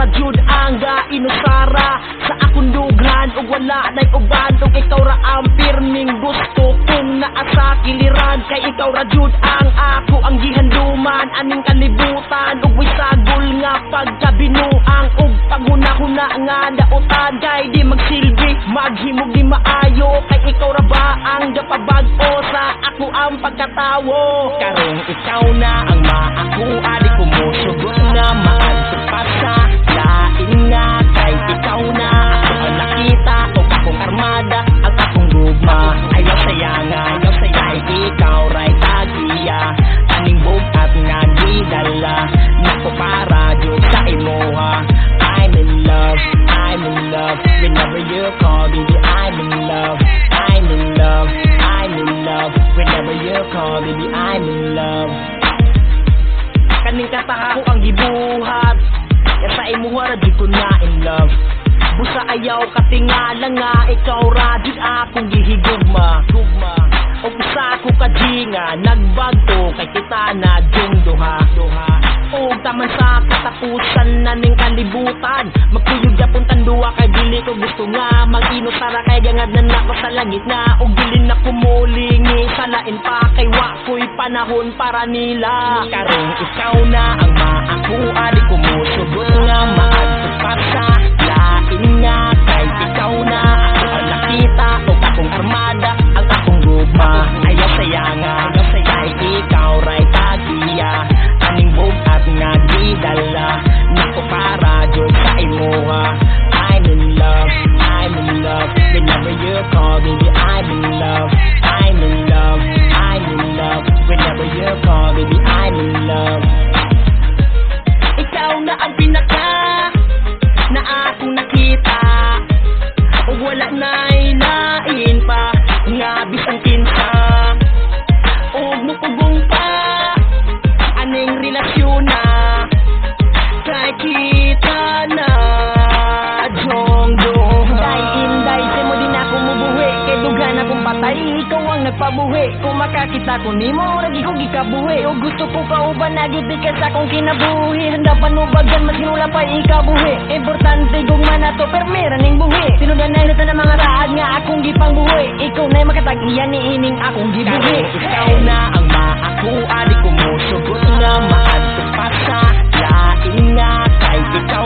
ra jud ang inusara sa akong dughan ug wala nay uban ug ikaw ra ang pirming gusto kung naa sa kiliran kay ikaw ra jud ang ako ang gihanduman aning kalibutan ug wisagol nga pagkabinuang ug paghuna-huna nga dautan kay di magsilbi maghimog di maayo kay ikaw ra ba ang gapabag-o sa ako ang pagkatawo karong ikaw na ang maako adi ko mo sugot na maadtupat sa lain nga kay ikaw na ang nakita o akong armada ang akong gugma ayaw sayay ikaw ray tagiya aning bugat nga gidala nako para jud sa imuha I'm in love whenever you call baby I'm in love whenever you call baby I'm in love kaning kataha ko ang gibuhat ya sa imuha ra jud ko na in love busa ayaw katingala nga ikaw ra jud akong gihigugma o usa ko kadinga nagbagto kay kita na jung duha o taman sa katapusan na ning kalibutan magkuyog yapon tanduwa kay dili ko gusto nga mag-inusara kay gangadnan ako sa langit na og dili na kumulingi sa lain pa kay wa ko'y panahon para nila karong ikaw na ang maako adi ko mo sugot nga maadtupat sa lain nga kay ikaw na ang nakita o akong armada ang akong gugma ayaw sayay ikaw ray tagiya aning bugat nga gidala nako para jud sa imuha I'm in love whenever you call baby I'm in love whenever you call baby I'm in love ikaw na ang pinaka na akong nakita o wala na'y lain pa nga bisang kinsa og mupugong pa aning relasyon na kay kita na jong day inday say mo din ako mubuhi kay dugan akong patay ikaw ang nagpabuhi kung makakita ko nimo lagi ko gikabuhi o gusto ko kauban nagiti ka sa akong kinabuhi handa panubagan mas ginula pa ikabuhi importante gugma na to permera ning buhi sinudanay na ng mga raad nga akong gipangbuhi ikaw na'y makatag-iyan ni ining akong gibuhi ikaw na ang maako adi ko mo sugot nga maadtupat sa lain nga kay ikaw